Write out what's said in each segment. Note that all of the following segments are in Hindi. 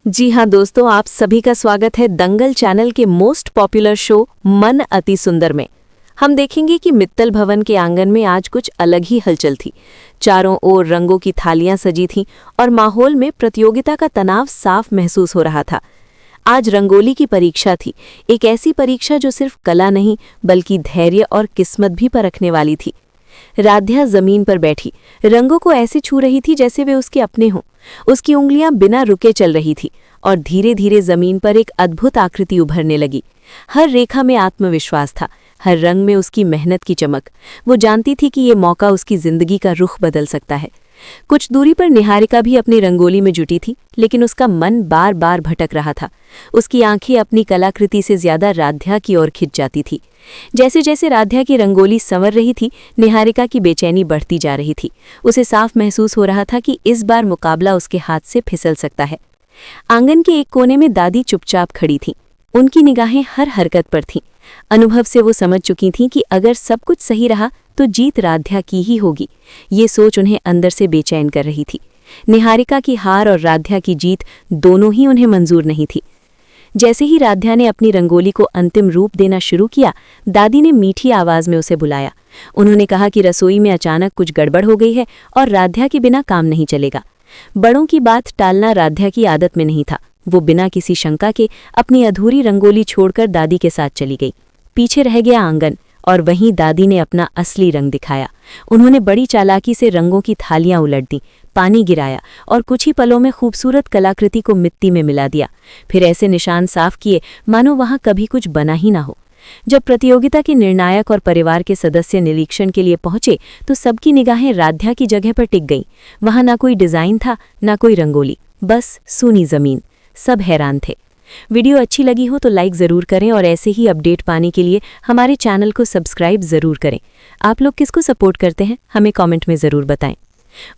जी हाँ दोस्तों, आप सभी का स्वागत है दंगल चैनल के मोस्ट पॉपुलर शो मन अति सुंदर में। हम देखेंगे कि मित्तल भवन के आंगन में आज कुछ अलग ही हलचल थी। चारों ओर रंगों की थालियां सजी थीं और माहौल में प्रतियोगिता का तनाव साफ महसूस हो रहा था। आज रंगोली की परीक्षा थी, एक ऐसी परीक्षा जो सिर्फ कला नहीं बल्कि धैर्य और किस्मत भी परखने वाली थी। राध्या जमीन पर बैठी रंगों को ऐसे छू रही थी जैसे वे उसके अपने हों। उसकी उंगलियां बिना रुके चल रही थी और धीरे धीरे जमीन पर एक अद्भुत आकृति उभरने लगी। हर रेखा में आत्मविश्वास था, हर रंग में उसकी मेहनत की चमक। वो जानती थी कि ये मौका उसकी जिंदगी का रुख बदल सकता है। कुछ दूरी पर निहारिका भी अपनी रंगोली में जुटी थी, लेकिन उसका मन बार बार भटक रहा था। उसकी आंखें अपनी कलाकृति से ज्यादा राध्या की ओर खिंच जाती थी। जैसे जैसे राध्या की रंगोली संवर रही थी, निहारिका की बेचैनी बढ़ती जा रही थी। उसे साफ महसूस हो रहा था कि इस बार मुकाबला उसके हाथ से फिसल सकता है। आंगन के एक कोने में दादी चुपचाप खड़ी थीं। उनकी निगाहें हर हरकत पर थीं। अनुभव से वो समझ चुकी थीं कि अगर सब कुछ सही रहा तो जीत राध्या की ही होगी। ये सोच उन्हें अंदर से बेचैन कर रही थी। निहारिका की हार और राध्या की जीत दोनों ही उन्हें मंजूर नहीं थी। जैसे ही राध्या ने अपनी रंगोली को अंतिम रूप देना शुरू किया, दादी ने मीठी आवाज में उसे बुलाया। उन्होंने कहा कि रसोई में अचानक कुछ गड़बड़ हो गई है और राध्या के बिना काम नहीं चलेगा। बड़ों की बात टालना राध्या की आदत में नहीं था। वो बिना किसी शंका के अपनी अधूरी रंगोली छोड़कर दादी के साथ चली गई। पीछे रह गया आंगन और वहीं दादी ने अपना असली रंग दिखाया। उन्होंने बड़ी चालाकी से रंगों की थालियां उलट दी, पानी गिराया और कुछ ही पलों में खूबसूरत कलाकृति को मिट्टी में मिला दिया। फिर ऐसे निशान साफ किए मानो वहां कभी कुछ बना ही ना हो। जब प्रतियोगिता के निर्णायक और परिवार के सदस्य निरीक्षण के लिए पहुंचे तो सबकी निगाहें राध्या की जगह पर टिक गईं। वहां ना कोई डिजाइन था, ना कोई रंगोली, बस सूनी जमीन। सब हैरान थे। वीडियो अच्छी लगी हो तो लाइक ज़रूर करें और ऐसे ही अपडेट पाने के लिए हमारे चैनल को सब्सक्राइब ज़रूर करें। आप लोग किसको सपोर्ट करते हैं हमें कमेंट में ज़रूर बताएं।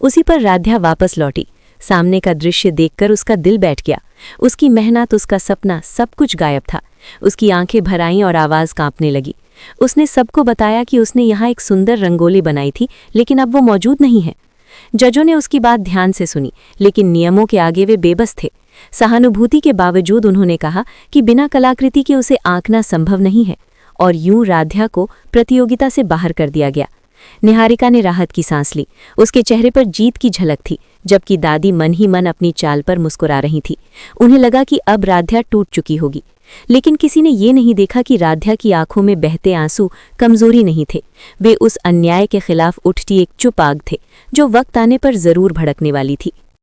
उसी पर राध्या वापस लौटी। सामने का दृश्य देखकर उसका दिल बैठ गया। उसकी मेहनत, उसका सपना, सब कुछ गायब था। उसकी आंखें भर आईं और आवाज़ कांपने लगी। उसने सबको बताया कि उसने यहाँ एक सुंदर रंगोली बनाई थी, लेकिन अब वो मौजूद नहीं है। जजों ने उसकी बात ध्यान से सुनी, लेकिन नियमों के आगे वे बेबस थे। सहानुभूति के बावजूद उन्होंने कहा कि बिना कलाकृति के उसे आंकना संभव नहीं है, और यूं राध्या को प्रतियोगिता से बाहर कर दिया गया। निहारिका ने राहत की सांस ली। उसके चेहरे पर जीत की झलक थी, जबकि दादी मन ही मन अपनी चाल पर मुस्कुरा रही थी। उन्हें लगा कि अब राध्या टूट चुकी होगी, लेकिन किसी ने ये नहीं देखा कि राध्या की आंखों में बहते आंसू कमजोरी नहीं थे। वे उस अन्याय के खिलाफ उठती एक चुप आग थे, जो वक्त आने पर जरूर भड़कने वाली थी।